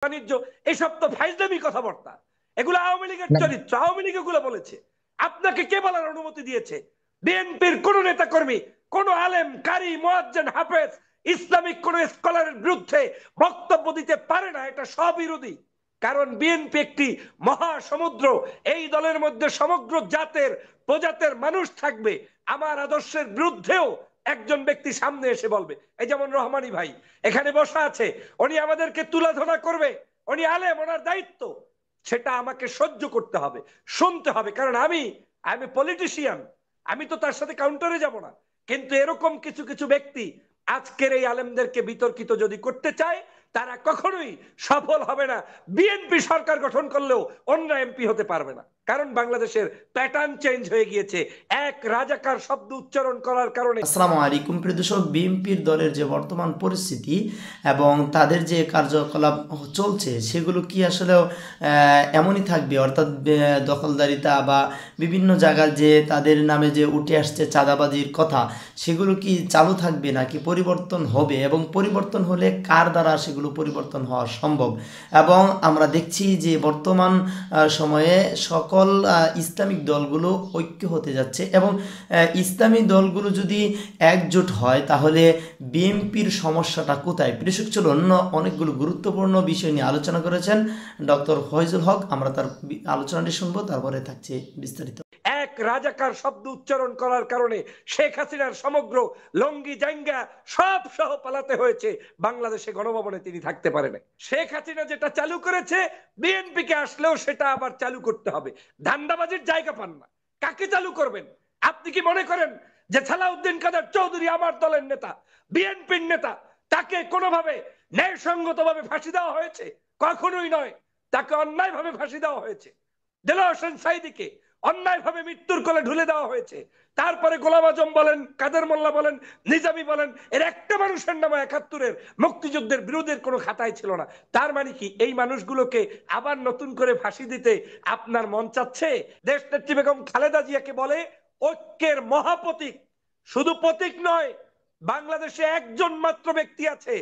বাণিজ্য, এসব তো ফাইজলামি কথাবার্তা। এগুলো আওয়ামী লীগের চরিত্র, আওয়ামী লীগ এগুলো বলেছে। আপনাকে কে বলার অনুমতি দিয়েছে? বিএনপির কোন নেতা কর্মী, কোন আলেম, কারি, মুয়াজ্জিন, হাফেজ, ইসলামিক কোন স্কলারের বিরুদ্ধে বক্তব্য দিতে পারে না। এটা স্ববিরোধী। কারণ বিএনপি একটি মহাসমুদ্র। এই দলের মধ্যে সমগ্র জাতের প্রজাতের মানুষ থাকবে। আমার আদর্শের বিরুদ্ধেও একজন ব্যক্তি সামনে এসে বলবে। এই যেমন রহমানী ভাই এখানে বসা আছে, উনি আমাদেরকে তুলাধনা করবে, উনি আলেম, ওনার দায়িত্ব। সেটা আমাকে সহ্য করতে হবে, শুনতে হবে। কারণ আমি পলিটিশিয়ান, আমি তো তার সাথে কাউন্টারে যাব না। কিন্তু এরকম কিছু কিছু ব্যক্তি আজকের এই আলেমদেরকে বিতর্কিত যদি করতে চায়, তারা কখনোই সফল হবে না। বিএনপি সরকার গঠন করলেও অন্য এমপি হতে পারবে না। কারণ বাংলাদেশের প্যাটার্ন চেঞ্জ হয়ে গিয়েছে এক রাজাকার শব্দ উচ্চারণ করার কারণে। আসসালামু আলাইকুম প্রিয় দর্শক, বিএনপির দলের যে বর্তমান পরিস্থিতি এবং তাদের যে কার্যকলাপ চলছে সেগুলো কি আসলে এমনই থাকবে? অর্থাৎ দখলদারিতা বা বিভিন্ন জায়গায় যে তাদের নামে যে উঠে আসছে চাঁদাবাজির কথা, সেগুলো কি চালু থাকবে নাকি পরিবর্তন হবে? এবং পরিবর্তন হলে কার দ্বারা সেগুলো পরিবর্তন হওয়া সম্ভব? এবং আমরা দেখছি যে বর্তমান সময়ে সকল ইসলামিক দলগুলো ঐক্য হতে যাচ্ছে এবং ইসলামিক দলগুলো যদি একজোট হয় তাহলে বিএনপির সমস্যাটা কোথায়? প্রিয় চলুন, অনেকগুলো গুরুত্বপূর্ণ বিষয় নিয়ে আলোচনা করেছেন ডক্টর ফয়জুল হক। আমরা তার আলোচনাটি শুনবো, তারপরে থাকছে বিস্তারিত। এক রাজাকার শব্দ উচ্চারণ করার কারণে শেখ হাসিনার সমগ্র লঙ্গি জাঙ্গা সব সহ পালাতে হয়েছে। বাংলাদেশে গণভবনে তিনি থাকতে পারেন। শেখ হাসিনা যেটা চালু করেছে, বিএনপি কে আসলেও সেটা আবার চালু করতে হবে। ধান্দাবাজির জায়গা পান না, কাকে চালু করবেন? আপনি কি মনে করেন যে সালাউদ্দিন কাদের চৌধুরী আমার দলের নেতা, বিএনপির নেতা, তাকে কোনোভাবে ন্যায়সঙ্গতভাবে ফাঁসি দেওয়া হয়েছে? কখনোই নয়। তাকে অন্যায়ভাবে ফাঁসি দেওয়া হয়েছে। দেলোয়ার হোসেন সাঈদীকে অন্যায়ভাবে মৃত্যুর কোলে ঢুলে দেওয়া হয়েছে। তারপরে গোলাম আজম বলেন, কাদের মোল্লা বলেন, নিজামী বলেন, এর একটা মানুষের নামে ৭১-এর মুক্তিযুদ্ধের বিরোধের কোনো খাতায় ছিল না। তার মানে কি এই মানুষগুলোকে আবার নতুন করে ফাঁসি দিতে আপনার মন চাচ্ছে? দেশনেত্রী বেগম খালেদা জিয়াকে বলে ঐক্যের মহাপ্রতীক। শুধু প্রতীক নয়, বাংলাদেশে একজন মাত্র ব্যক্তি আছে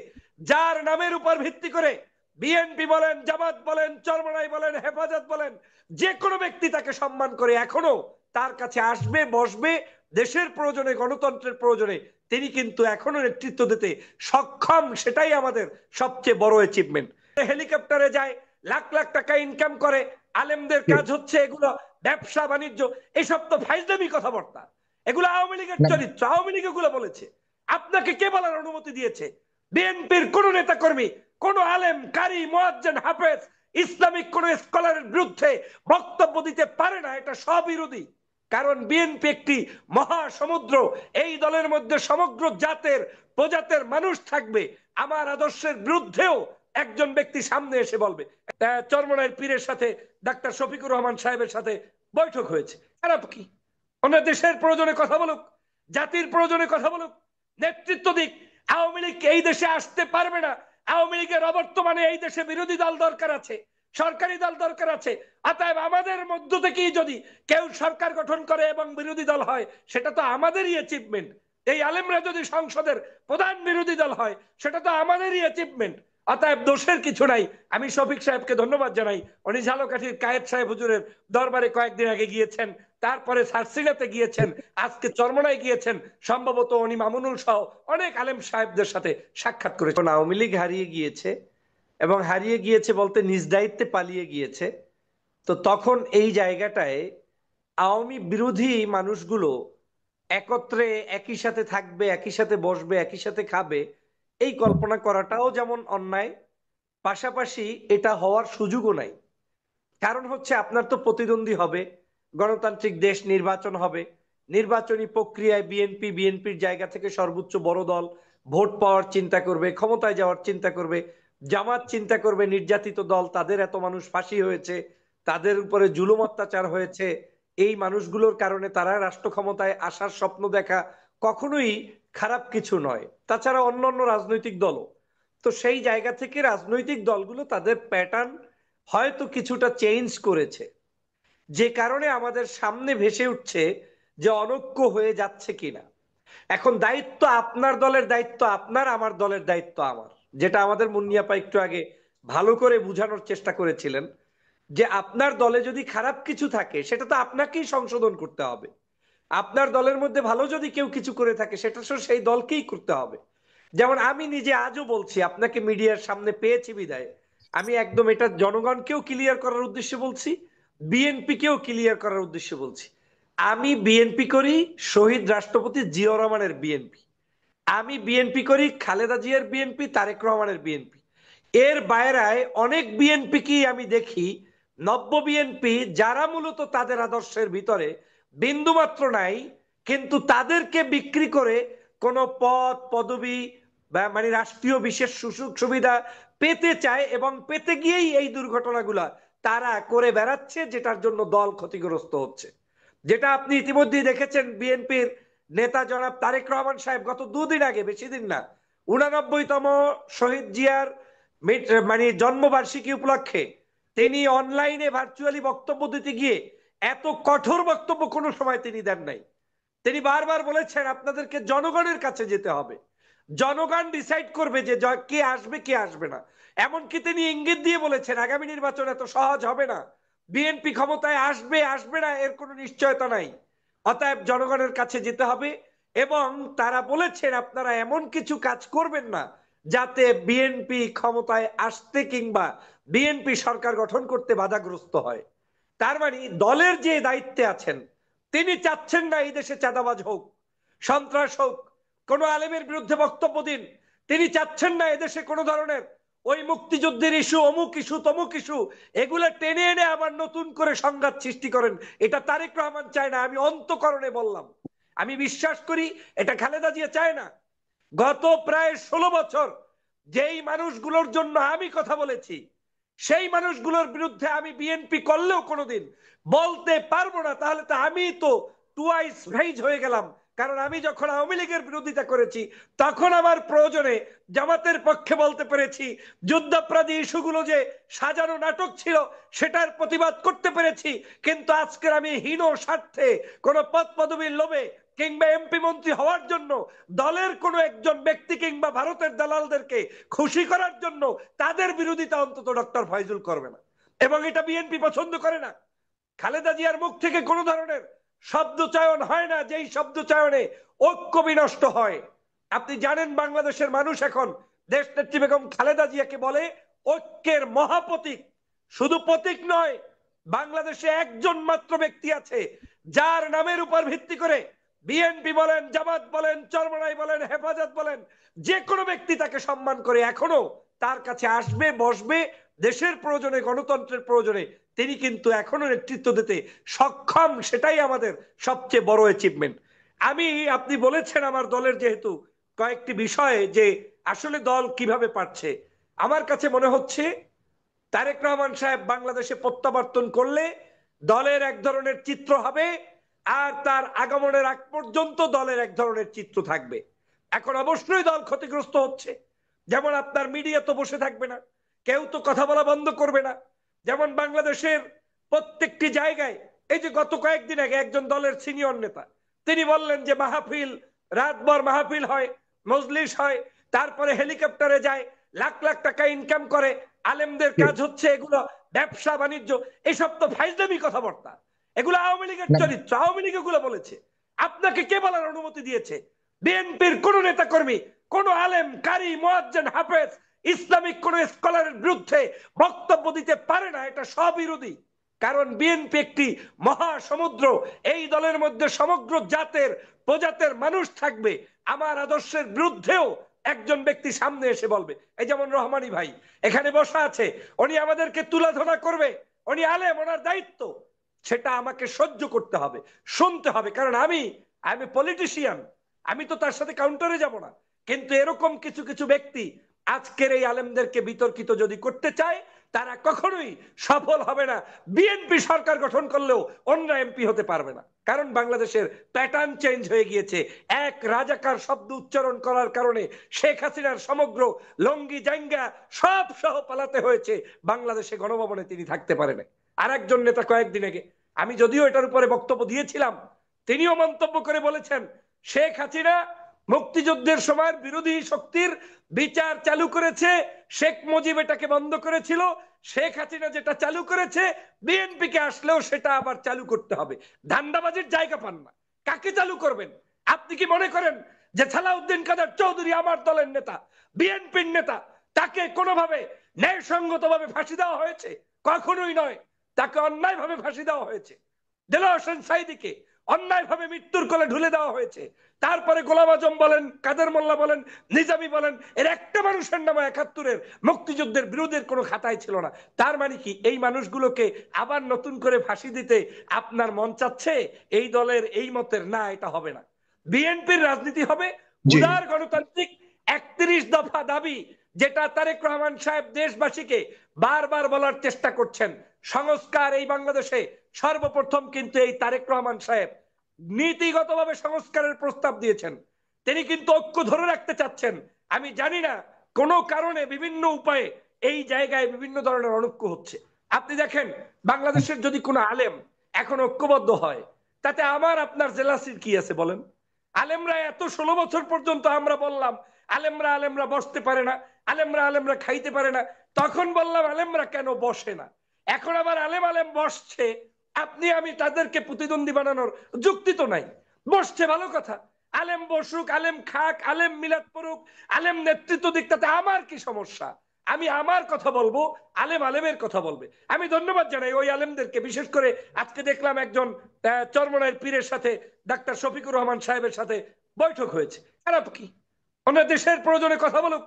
যার নামের উপর ভিত্তি করে বিএনপি বলেন, জামাত বলেন, চরমনাই বলেন, হেফাজত বলেন, যে কোনো ব্যক্তি তাকে সম্মান করে এখনো তার কাছে আসবে, বসবে। দেশের প্রয়োজনে, গণতন্ত্রের প্রয়োজনে তিনি কিন্তু এখনো নেতৃত্ব দিতে সক্ষম। সেটাই আমাদের সবচেয়ে বড় অ্যাচিভমেন্ট। হেলিকপ্টারে যায়, লাখ লাখ টাকা ইনকাম করে। আলেমদের কাজ হচ্ছে এগুলো ব্যবসা বাণিজ্য, এসব তো ফাইজলামি কথাবার্তা। এগুলো আওয়ামী লীগের চরিত্র, আওয়ামী লীগ এগুলো বলেছে। আপনাকে কে বলার অনুমতি দিয়েছে? বিএনপির কোন নেতা কর্মী, কোন আলেম, কারি, মুয়াজ্জিন, হাফেজ, ইসলামিক কোন স্কলারের বিরুদ্ধে বক্তব্য দিতে পারে না। এটা স্ববিরোধী। কারণ বিএনপি একটি মহাসমুদ্র। এই দলের মধ্যে সমগ্র জাতের প্রজাতের মানুষ থাকবে। আমার আদর্শের বিরুদ্ধেও একজন ব্যক্তি সামনে এসে বলবে। চরমনাইয়ের পীরের সাথে ডাক্তার শফিকুর রহমান সাহেবের সাথে বৈঠক হয়েছে, খারাপ কি? ওনার দেশের প্রয়োজনে কথা বলুক, জাতির প্রয়োজনে কথা বলুক, নেতৃত্ব দিক। আওয়ামী লীগ এই দেশে আসতে পারবে না। আওয়ামী লীগের অবর্তমানে এই দেশে বিরোধী দল দরকার আছে, সরকারি দল দরকার আছে। অতএব আমাদের মধ্য থেকেই যদি কেউ সরকার গঠন করে এবং বিরোধী দল হয়, সেটা তো আমাদেরই অ্যাচিভমেন্ট। এই আলেমরা যদি সংসদের প্রধান বিরোধী দল হয়, সেটা তো আমাদেরই অ্যাচিভমেন্ট। অতএব দোষের কিছু নাই। আমি শফিক সাহেবকে ধন্যবাদ জানাই। উনি ঝালকাঠির কায়েদ সাহেব হুজুরের দরবারে কয়েকদিন আগে গিয়েছেন, তারপরে সারসিনাতে গিয়েছেন, আজকে চরমনায় গিয়েছেন। সম্ভবত উনি মামুনুল সহ অনেক আলেম সাহেবদের সাথে সাক্ষাৎ করেছেন। আওয়ামী লীগ হারিয়ে গিয়েছে, এবং হারিয়ে গিয়েছে বলতে নিজ দায়িত্বে পালিয়ে গিয়েছে। তো তখন এই জায়গাটায় আওয়ামী বিরোধী মানুষগুলো একত্রে একই সাথে থাকবে, একই সাথে বসবে, একই সাথে খাবে, এই কল্পনা করাটাও যেমন অন্যায়, পাশাপাশি এটা হওয়ার সুযোগও নাই। কারণ হচ্ছে আপনার তো প্রতিদ্বন্দ্বী হবে, গণতান্ত্রিক দেশ, নির্বাচন হবে। নির্বাচনী প্রক্রিয়ায় বিএনপি বিএনপির জায়গা থেকে সর্বোচ্চ বড় দল, ভোট পাওয়ার চিন্তা করবে, ক্ষমতায় যাওয়ার চিন্তা করবে। জামাত চিন্তা করবে নির্যাতিত দল, তাদের এত মানুষ ফাঁসি হয়েছে, তাদের উপরে জুলুম অত্যাচার হয়েছে, এই মানুষগুলোর কারণে তারা রাষ্ট্র ক্ষমতায় আসার স্বপ্ন দেখা কখনোই খারাপ কিছু নয়। তাছাড়া অন্যান্য রাজনৈতিক দলও তো সেই জায়গা থেকে রাজনৈতিক দলগুলো তাদের প্যাটার্ন হয়তো কিছুটা চেঞ্জ করেছে, যে কারণে আমাদের সামনে ভেসে উঠছে যে অনৈক্য হয়ে যাচ্ছে কিনা। এখন দায়িত্ব আপনার দলের দায়িত্ব আপনার, আমার দলের দায়িত্ব আমার। যেটা আমাদের মুন্নিয়াপা একটু আগে ভালো করে বোঝানোর চেষ্টা করেছিলেন যে আপনার দলে যদি খারাপ কিছু থাকে সেটা তো আপনাকেই সংশোধন করতে হবে। আপনার দলের মধ্যে ভালো যদি কেউ কিছু করে থাকে সেটা তো সেই দলকেই করতে হবে। যেমন আমি নিজে আজও বলছি, আপনাকে মিডিয়ার সামনে পেয়েছি বিদায় আমি একদম এটা জনগণকেও ক্লিয়ার করার উদ্দেশ্যে বলছি, বিএনপি কেও ক্লিয়ার করার উদ্দেশ্যে বলছি। আমি বিএনপি করি শহীদ রাষ্ট্রপতি জিয়াউর রহমানের বিএনপি, আমি বিএনপি করি খালেদা জিয়ার বিএনপি, তারেক রহমানের বিএনপি। এর বাইরায় অনেক বিএনপি কি আমি দেখি নব্য বিএনপি যারা মূলত তাদের আদর্শের ভিতরে বিন্দুমাত্র নাই, কিন্তু তাদেরকে বিক্রি করে কোন পদ পদবি বা মানে রাষ্ট্রীয় বিশেষ সুযোগ সুবিধা পেতে চায় এবং পেতে গিয়েই এই দুর্ঘটনাগুলা তারা করে বেড়াচ্ছে, যেটার জন্য দল ক্ষতিগ্রস্ত হচ্ছে। যেটা আপনি ইতিমধ্যেই দেখেছেন, বিএনপির নেতা জনাব তারেক রহমান সাহেব গত দুদিন আগে, বেশি দিন না, 89তম শহীদ জিয়ার মানে জন্মবার্ষিকী উপলক্ষে তিনি অনলাইনে ভার্চুয়ালি বক্তব্য দিতে গিয়ে এত কঠোর বক্তব্য কোনো সময় তিনি দেন নাই। তিনি বারবার বলেছেন আপনাদেরকে জনগণের কাছে যেতে হবে, জনগণ ডিসাইড করবে যে কে আসবে কে আসবে না। এমনকি তিনি ইঙ্গিত দিয়ে বলেছেন আগামী নির্বাচন এত সহজ হবে না, বিএনপি ক্ষমতায় আসবে আসবে না এর কোনো নিশ্চয়তা নাই, অতএব জনগণের কাছে যেতে হবে। এবং তারা বলেছেন আপনারা এমন কিছু কাজ করবেন না যাতে বিএনপি ক্ষমতায় আসতে কিংবা বিএনপি সরকার গঠন করতে বাধাগ্রস্ত হয়। তার মানে দলের যে দায়িত্বে আছেন তিনি চাচ্ছেন না এই দেশে চাঁদাবাজ হোক, সন্ত্রাস হোক, কোন আলেমের বিরুদ্ধে বক্তব্য দিন। তিনি চাচ্ছেন না এদেশে কোনো ধরনের ওই মুক্তিযুদ্ধের ইস্যু, অমুক ইস্যু, তমুক ইস্যু, এগুলা টেনে এনে আবার নতুন করে সংঘাত সৃষ্টি করেন। এটা তারেক রহমান চায় না, আমি অন্তঃকরণে বললাম। আমি বিশ্বাস করি এটা খালেদা জিয়া চায় না। গত প্রায় 16 বছর যেই মানুষগুলোর জন্য আমি কথা বলেছি, সেই মানুষগুলোর বিরুদ্ধে আমি বিএনপি করলেও কোনোদিন বলতে পারবো না, তাহলে তো আমি তো টুয়াইস ভেজ হয়ে গেলাম। কারণ আমি যখন আওয়ামী লীগের বিরোধিতা করেছি তখন আমার প্রয়োজনে জামাতের পক্ষে বলতে পেরেছি, যুদ্ধাপরাধী ইস্যুগুলো যে সাজানো নাটক ছিল সেটার প্রতিবাদ করতে পেরেছি। কিন্তু আজকের আমি হীন স্বার্থে কোন পদ পদবীর লোভে কিংবা এমপি মন্ত্রী হওয়ার জন্য দলের কোন একজন ব্যক্তি কিংবা ভারতের দালালদেরকে খুশি করার জন্য তাদের বিরোধিতা অন্তত ডক্টর ফয়জুল করবে না, এবং এটা বিএনপি পছন্দ করে না। খালেদা জিয়ার মুখ থেকে কোনো ধরনের শব্দ চয়ন হয় না যেই শব্দ চয়নে ঐক্য বিনষ্ট হয়। আপনি জানেন বাংলাদেশের মানুষ এখন দেশনেত্রী বেগম খালেদা জিয়াকে বলে ঐক্যের মহাপ্রতীক। শুধু প্রতীক নয়, বাংলাদেশে একজন মাত্র ব্যক্তি আছে যার নামের উপর ভিত্তি করে বিএনপি বলেন, জামাত বলেন, চরমনাই বলেন, হেফাজত বলেন, যে কোনো ব্যক্তি তাকে সম্মান করে এখনো তার কাছে আসবে, বসবে, দেশের প্রয়োজনে, গণতন্ত্রের প্রয়োজনে তিনি কিন্তু এখনো নেতৃত্ব দিতে সক্ষম। সেটাই আমাদের সবচেয়ে বড় অ্যাচিভমেন্ট। আমি, আপনি বলেছেন আমার দলের যেহেতু কয়েকটি বিষয়ে যে আসলে দল কিভাবে পারছে, আমার কাছে মনে হচ্ছে তারেক রহমান সাহেব বাংলাদেশে প্রত্যাবর্তন করলে দলের এক ধরনের চিত্র হবে, আর তার আগমনের আগ পর্যন্ত দলের এক ধরনের চিত্র থাকবে। এখন অবশ্যই দল ক্ষতিগ্রস্ত হচ্ছে, যেমন আপনার মিডিয়া তো বসে থাকবে না, কেউ তো কথা বলা বন্ধ করবে না। যেমন বাংলাদেশের প্রত্যেকটি জায়গায়, এই যে গত কয়েকদিন আগে একজন দলের সিনিয়র নেতা তিনি বললেন যে মাহফিল, রাতভর মাহফিল হয়, মজলিস হয়, তারপরে হেলিকপ্টারে যায়, লাখ লাখ টাকা ইনকাম করে, আলেমদের কাজ হচ্ছে এগুলো ব্যবসা বাণিজ্য। এসব তো ফাইজলামি কথাবার্তা, এগুলো আওয়ামী লীগের চরিত্র, আওয়ামী লীগ এগুলো বলেছে। আপনাকে কে বলার অনুমতি দিয়েছে? বিএনপির কোন নেতা কর্মী, কোন আলেম, কারি, মুয়াজ্জিন, হাফেজ, ইসলামিক কোন স্কলারের বিরুদ্ধে বক্তব্য দিতে পারে না। এটা স্ববিরোধী। কারণ বিএনপি একটি মহাসমুদ্র, এই দলের মধ্যে সমগ্র জাতের প্রজাতের মানুষ থাকবে। আমার আদর্শের বিরুদ্ধেও একজন ব্যক্তি সামনে এসে বলবে, এই যেমন রহমানী ভাই এখানে বসা আছে, উনি আমাদেরকে তুলাধনা করবে, উনি আলেম, ওনার দায়িত্ব, সেটা আমাকে সহ্য করতে হবে, শুনতে হবে। কারণ আমি পলিটিশিয়ান, আমি তো তার সাথে কাউন্টারে যাব না। কিন্তু এরকম কিছু কিছু ব্যক্তি আজকের এই আলেমদেরকে বিতর্কিত যদি করতে চায় তারা কখনোই সফল হবে না। বিএনপি সরকার গঠন করলেও অন্য এমপি হতে পারবে না, কারণ বাংলাদেশের প্যাটার্ন চেঞ্জ হয়ে গিয়েছে। এক রাজাকার শব্দ উচ্চারণ করার কারণে শেখ হাসিনার সমগ্র লঙ্গি জাঙ্গা সব সহ পালাতে হয়েছে, বাংলাদেশে গণভবনে তিনি থাকতে পারেন। আর একজন নেতা কয়েকদিন আগে, আমি যদিও এটার উপরে বক্তব্য দিয়েছিলাম, তিনিও মন্তব্য করে বলেছেন শেখ হাসিনা মুক্তিযুদ্ধের সময় বিরোধী শক্তির বিচার চালু করেছে, শেখ মুজিব এটাকে বন্ধ করেছিল। শেখ হাসিনা যেটা চালু করেছে, বিএনপি কে আসলেও সেটা আবার চালু করতে হবে। ধান্দাবাজির জায়গা পান না, কাকে চালু করবেন? আপনি কি মনে করেন যে সালাউদ্দিন কাদের চৌধুরী আমার দলের নেতা, বিএনপির নেতা, তাকে কোনোভাবে ন্যায়সঙ্গতভাবে ফাঁসি দেওয়া হয়েছে? কখনোই নয়। তাকে অন্যায়ভাবে ফাঁসি দেওয়া হয়েছে। দেলোয়ার হোসেন সাঈদীকে অন্যায়ভাবে মৃত্যুর কোলে ঢুলে দেওয়া হয়েছে। তারপরে গোলাম আজম বলেন, কাদের মোল্লা বলেন, নিজামী বলেন, এর একটা মানুষের নামে ৭১-এর মুক্তিযুদ্ধের বিরোধের কোনো খাতায় ছিল না। তার মানে কি এই মানুষগুলোকে আবার নতুন করে ফাঁসি দিতে আপনার মন চাচ্ছে? এই দলের এই মতের না, এটা হবে না। বিএনপির রাজনীতি হবে উদার গণতান্ত্রিক ৩১ দফা দাবি, যেটা তারেক রহমান সাহেব দেশবাসীকে বারবার বলার চেষ্টা করছেন। সংস্কার এই বাংলাদেশে সর্বপ্রথম কিন্তু এই তারেক রহমান সাহেব নীতিগতভাবে সংস্কারের প্রস্তাব দিয়েছেন। তিনি কিন্তু ঐক্য ধরে রাখতে চাচ্ছেন। আমি জানি না কোন কারণে বিভিন্ন উপায়ে এই জায়গায় বিভিন্ন ধরনের অনৈক্য হচ্ছে। আপনি দেখেন বাংলাদেশের যদি কোনো আলেম এখন ঐক্যবদ্ধ হয়, তাতে আমার আপনার জেলাসির কি আছে বলেন? আলেমরা এত ১৬ বছর পর্যন্ত আমরা বললাম আলেমরা বসতে পারে না, আলেমরা খাইতে পারে না। তখন বললাম আলেমরা কেন বসে না? এখন আবার আলেম বসছে। আপনি আমি তাদেরকে প্রতিদ্বন্দ্বী বানানোর যুক্তি তো নাই। বসছে ভালো কথা, আলেম বসুক, আলেম খাক, আলেম মিলাদ পড়ুক, আলেম নেতৃত্ব দিক, তাতে আমার কি সমস্যা? আমি আমার কথা বলবো, আলেমের কথা বলবে। আমি ধন্যবাদ জানাই ওই আলেমদেরকে। বিশেষ করে আজকে দেখলাম একজন চরমনাইয়ের পীরের সাথে ডাক্তার শফিকুর রহমান সাহেবের সাথে বৈঠক হয়েছে। খারাপ কি? ওনার দেশের প্রয়োজনে কথা বলুক,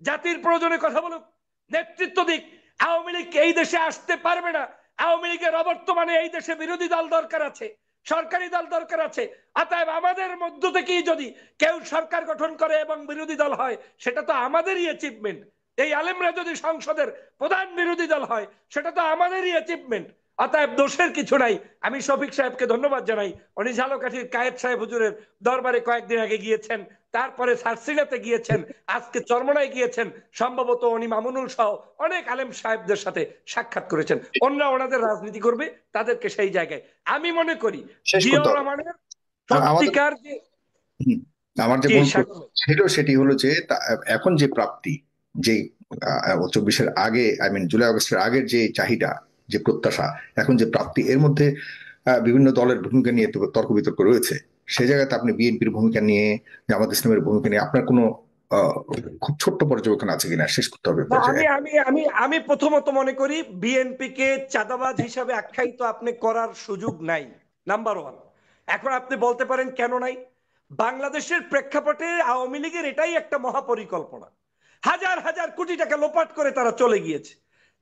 জাতির প্রয়োজনে কথা বলুক, নেতৃত্ব দিক। আওয়ামী লীগ এই দেশে আসতে পারবে না। আওয়ামী লীগের অবর্তমানে এই দেশে বিরোধী দল দরকার আছে, সরকারি দল দরকার আছে। অতএব আমাদের মধ্য থেকেই যদি কেউ সরকার গঠন করে এবং বিরোধী দল হয়, সেটা তো আমাদেরই অ্যাচিভমেন্ট। এই আলেমরা যদি সংসদের প্রধান বিরোধী দল হয়, সেটা তো আমাদেরই অ্যাচিভমেন্ট। অতএব দোষের কিছু নাই। আমি শফিক সাহেবকে ধন্যবাদ জানাই। উনি ঝালকাঠির কায়েদ সাহেব হুজুরের দরবারে কয়েকদিন আগে গিয়েছেন, তারপরে সারসিনাতে গিয়েছেন, আজকে চরমনায় গিয়েছেন। সম্ভবত উনি মামুনুল সহ অনেক আলেম সাহেবদের সাথে সাক্ষাৎ করেছেন। অন্যরা ওনাদের রাজনীতি করবে, তাদেরকে সেই জায়গায় আমি মনে করি জিয়াউর রহমানের সত্যিকার যে আমার যে মন্তব্য ছিল সেটি হলো যে এখন যে প্রাপ্তি, যে ২৪-এর আগে, জুলাই আগস্টের আগের যে চাহিদা, যে প্রত্যাশা, এখন যে প্রাপ্তি, এর মধ্যে বিভিন্ন দলের ভূমিকা নিয়ে তর্ক বিতর্ক রয়েছে। সেই জায়গাতে আপনি বিএনপির ভূমিকা নিয়ে, জামাত ইসলামের ভূমিকা নিয়ে আপনার কোনো খুব ছোট্ট পর্যবেক্ষণ আছে কিনা? শেষ করতে হবে। আমি প্রথমত মনে করি বিএনপি কে চাঁদাবাজ হিসাবে আখ্যায়িত আপনি করার সুযোগ নাই, নাম্বার ওয়ান। এখন আপনি বলতে পারেন কেন নাই? বাংলাদেশের প্রেক্ষাপটে আওয়ামী লীগের এটাই একটা মহাপরিকল্পনা। হাজার হাজার কোটি টাকা লোপাট করে তারা চলে গিয়েছে।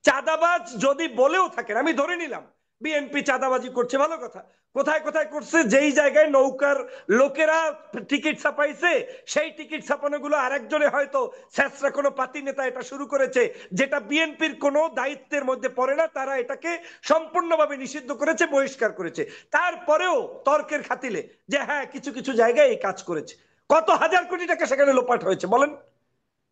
চাঁদাবাজ যদি বলেও থাকেন, আমি ধরে নিলাম বিএনপি চাঁদাবাজি করছে, ভালো কথা। কোথায় কোথায় করছে? যেই জায়গায় নৌকার লোকেরা টিকিট ছাপাইছে, সেই টিকিট ছাপানো গুলো আরেকজনে হয়তো স্যাঁচরা কোনো পাতি নেতা এটা শুরু করেছে, যেটা বিএনপির কোনো দায়িত্বের মধ্যে পড়ে না। তারা এটাকে সম্পূর্ণভাবে নিষিদ্ধ করেছে, বহিষ্কার করেছে। তারপরেও তর্কের খাতিলে যে হ্যাঁ কিছু কিছু জায়গায় এই কাজ করেছে। কত হাজার কোটি টাকা সেখানে লোপাট হয়েছে বলেন?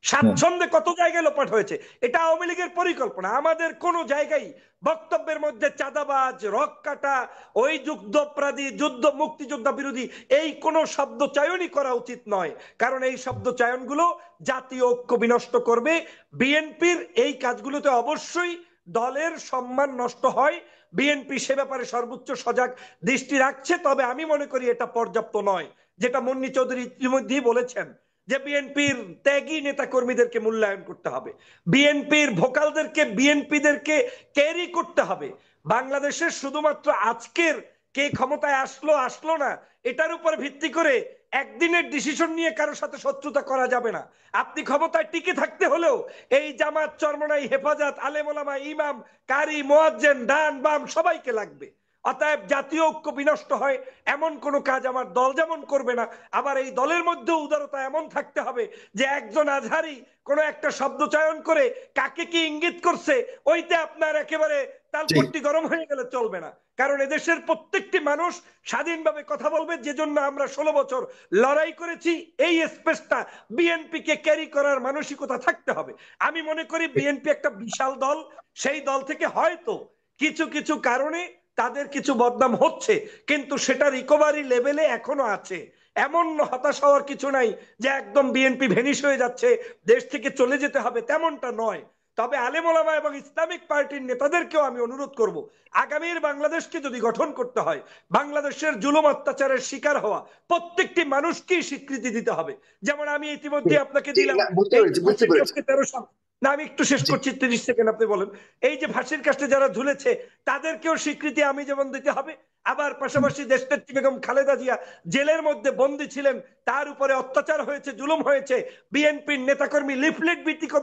স্বাচ্ছন্দ্যে কত জায়গায় লোপাট হয়েছে? এটা আওয়ামী লীগের পরিকল্পনা। আমাদের কোন জায়গায় বক্তব্যের মধ্যে চাঁদাবাজ, রক কাটা, ওই যুদ্ধপরাধী, যুদ্ধ মুক্তিযোদ্ধা বিরোধী এই কোন শব্দ চয়নই করা উচিত নয়। কারণ এই শব্দ চয়নগুলো জাতীয় ঐক্য বিনষ্ট করবে। বিএনপির এই কাজগুলোতে অবশ্যই দলের সম্মান নষ্ট হয়। বিএনপি সে ব্যাপারে সর্বোচ্চ সজাগ দৃষ্টি রাখছে। তবে আমি মনে করি এটা পর্যাপ্ত নয়। যেটা মুন্নী চৌধুরী ইতিমধ্যেই বলেছেন যে বিএনপির ত্যাগী নেতা কর্মীদেরকে মূল্যায়ন করতে হবে, বিএনপির ভোকালদেরকে, বিএনপিদেরকে ক্যারি করতে হবে। বাংলাদেশের শুধুমাত্র আজকের কে ক্ষমতায় আসলো না এটার উপর ভিত্তি করে একদিনের ডিসিশন নিয়ে কারোর সাথে শত্রুতা করা যাবে না। আপনি ক্ষমতায় টিকে থাকতে হলেও এই জামাত, চরমনাই, হেফাজত, আলেম ওলামা, ইমাম, কারি, মুয়াজ্জিন, ডান বাম সবাইকে লাগবে। অতএব জাতীয় ঐক্য বিনষ্ট হয় এমন কোন কাজ আমার দল যেমন করবে না, আবার এই দলের মধ্যে উদারতা এমন থাকতে হবে যে একজন আজহারি কোন একটা শব্দ চয়ন করে কাকে কি ইঙ্গিত করছে ওইতে আপনার একেবারে তালপট্টি গরম হয়ে গেলে চলবে না। কারণ এদেশের প্রত্যেকটি মানুষ স্বাধীনভাবে কথা বলবে, যে জন্য আমরা ১৬ বছর লড়াই করেছি। এই স্পেসটা বিএনপি কে ক্যারি করার মানসিকতা থাকতে হবে। আমি মনে করি বিএনপি একটা বিশাল দল, সেই দল থেকে হয়তো কিছু কিছু কারণে তাদের কিছু বদনাম হচ্ছে, কিন্তু সেটা রিকভারি লেভেলে এখনো আছে। এমন হতাশ হওয়ার কিছু নাই যে একদম বিএনপি ভেনিশ হয়ে যাচ্ছে, দেশ থেকে চলে যেতে হবে, তেমনটা নয়। তবে আলেম ওলামা এবং ইসলামিক পার্টির নেতাদেরকেও আমি অনুরোধ করব, আগামীর বাংলাদেশকে যদি গঠন করতে হয়, বাংলাদেশের জুলুম অত্যাচারের শিকার হওয়া প্রত্যেকটি মানুষকেই স্বীকৃতি দিতে হবে। যেমন আমি ইতিমধ্যে আপনাকে দিলাম বুঝতে এই পেরেছি, যে বুঝতে ফাঁসির পেরেছি। কাস্টে 13 সাল, না আমি একটু শেষ করছি 30 সেকেন্ড, আপনি বলেন। এই যে ফাঁসির কাস্টে যারা ঝুলেছে তাদেরকেও স্বীকৃতি আমি যেমন দিতে হবে, আবার পাশাপাশি দেশনেত্রী বেগম খালেদা জিয়া জেলের মধ্যে বন্দী ছিলেন, তার উপরে অত্যাচার হয়েছে, জুলুম হয়েছে, বিএনপির নেতাকর্মী লিফলেট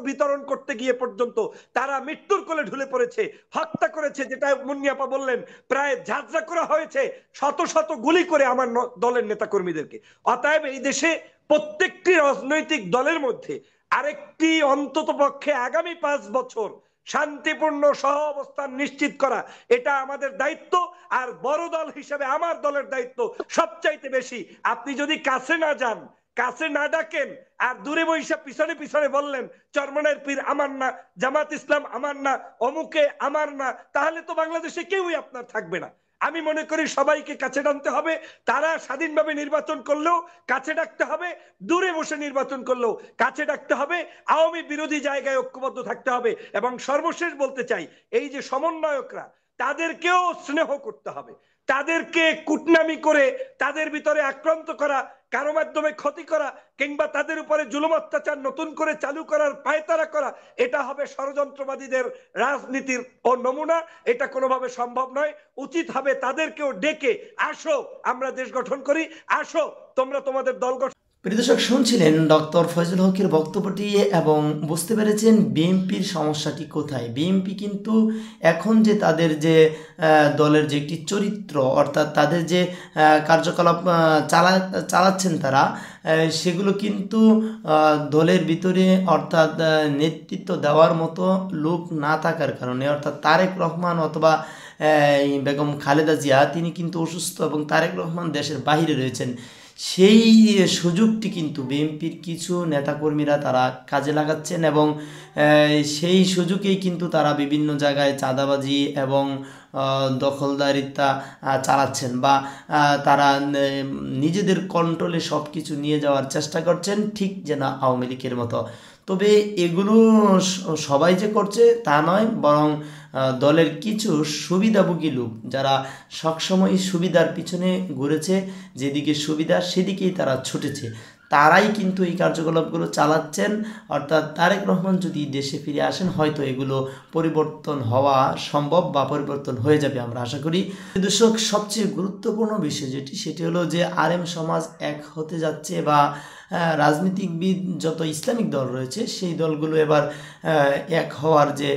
বিতরণ করতে গিয়ে পর্যন্ত তারা মৃত্যুর কোলে ঢুলে পড়েছে, হত্যা করেছে, যেটা মুন্নিয়াপা বললেন প্রায় ঝাঁঝরা করা হয়েছে, শত শত গুলি করে আমার দলের নেতাকর্মীদেরকে। অতএব এই দেশে প্রত্যেকটি রাজনৈতিক দলের মধ্যে আরেকটি অন্তত পক্ষে আগামী 5 বছর শান্তিপূর্ণ সহ অবস্থান নিশ্চিত করা, এটা আমাদের দায়িত্ব। আর বড় দল হিসেবে আমার দলের দায়িত্ব সবচাইতে বেশি। আপনি যদি কাছে না যান, কাছে না ডাকেন, আর দূরে বৈশা পিছনে পিছনে বললেন চরমনের পীর আমার না, জামাত ইসলাম আমার না, অমুকে আমার না, তাহলে তো বাংলাদেশে কেউই আপনার থাকবে না। আমি মনে করি সবাইকে কাছে টানতে হবে, তারা স্বাধীনভাবে নির্বাচন করলেও কাছে ডাকতে হবে, দূরে বসে নির্বাচন করলেও কাছে ডাকতে হবে, আওয়ামী বিরোধী জায়গায় ঐক্যবদ্ধ থাকতে হবে। এবং সর্বশেষ বলতে চাই, এই যে সমন্বয়করা, তাদেরকেও স্নেহ করতে হবে। তাদেরকে কুটনামি করে তাদের ভিতরে আক্রান্ত করা, কারো মাধ্যমে ক্ষতি করা, কিংবা তাদের উপরে জুলুম অত্যাচার নতুন করে চালু করার পায়তারা করা, এটা হবে ষড়যন্ত্রবাদীদের রাজনীতির ও নমুনা। এটা কোনোভাবে সম্ভব নয়। উচিত হবে তাদেরকেও ডেকে, আসো আমরা দেশ গঠন করি, আসো তোমরা তোমাদের দল গঠন। প্রিয় দর্শক, শুনছিলেন ডক্টর ফয়জুল হকের বক্তব্যটি এবং বুঝতে পেরেছেন বিএনপির সমস্যাটি কোথায়। বিএনপি কিন্তু এখন যে তাদের যে দলের যে একটি চরিত্র, অর্থাৎ তাদের যে কার্যকলাপ চালাচ্ছেন তারা, সেগুলো কিন্তু দলের ভিতরে অর্থাৎ নেতৃত্ব দেওয়ার মতো লোক না থাকার কারণে, অর্থাৎ তারেক রহমান অথবা বেগম খালেদা জিয়া তিনি কিন্তু অসুস্থ এবং তারেক রহমান দেশের বাইরে রয়েছেন। সেই সুযোগটি কিন্তু বিএনপির কিছু নেতাকর্মীরা তারা কাজে লাগাচ্ছেন এবং সেই সুযোগেই কিন্তু তারা বিভিন্ন জায়গায় চাঁদাবাজি এবং দখলদারিতা চালাচ্ছেন, বা তারা নিজেদের কন্ট্রোলে সব কিছু নিয়ে যাওয়ার চেষ্টা করছেন, ঠিক যেন আওয়ামী লীগের মতো। তবে এগুলো সবাই যে করছে তা নয়, বরং দলের কিছু সুবিধাভোগী লোক যারা সবসময় সুবিধার পিছনে ঘুরেছে, যেদিকে সুবিধা সেদিকেই তারা ছুটেছে, তারাই কিন্তু এই কার্যকলাপগুলো চালাচ্ছেন। অর্থাৎ তারেক রহমান যদি দেশে ফিরে আসেন, হয়তো এগুলো পরিবর্তন হওয়া সম্ভব বা পরিবর্তন হয়ে যাবে, আমরা আশা করি। দর্শক, সবচেয়ে গুরুত্বপূর্ণ বিষয় সেটি হলো যে আলেম সমাজ এক হতে যাচ্ছে, বা রাজনীতিবিদ যত ইসলামিক দল রয়েছে সেই দলগুলো এবার এক হওয়ার যে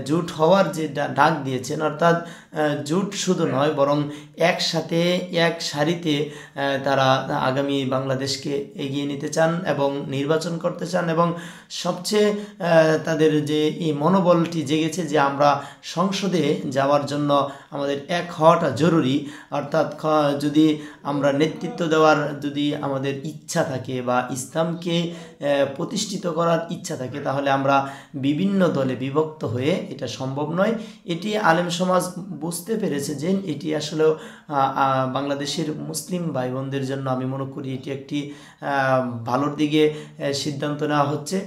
জোট হওয়ার যে ডাক দিয়েছেন, অর্থাৎ জোট শুধু নয় বরং একসাথে এক সারিতে তারা আগামী বাংলাদেশকে এগিয়ে নিতে চান এবং নির্বাচন করতে চান। এবং সবচেয়ে তাদের যে এই মনোবলটি জেগেছে যে আমরা সংসদে যাওয়ার জন্য আমাদের এক হওয়াটা জরুরি। অর্থাৎ যদি আমরা নেতৃত্ব দেওয়ার যদি আমাদের ইচ্ছা থাকে বা ইসলামকে প্রতিষ্ঠিত করার ইচ্ছা থাকে, তাহলে আমরা বিভিন্ন দলে বিভক্ত হয়ে এটা সম্ভব নয়। এটি আলেম সমাজ বুঝতে পেরেছে যে এটি আসলে বাংলাদেশের মুসলিম ভাই বোনদের জন্য আমি মনে করি এটি একটি ভালোর দিকে সিদ্ধান্ত নেওয়া হচ্ছে।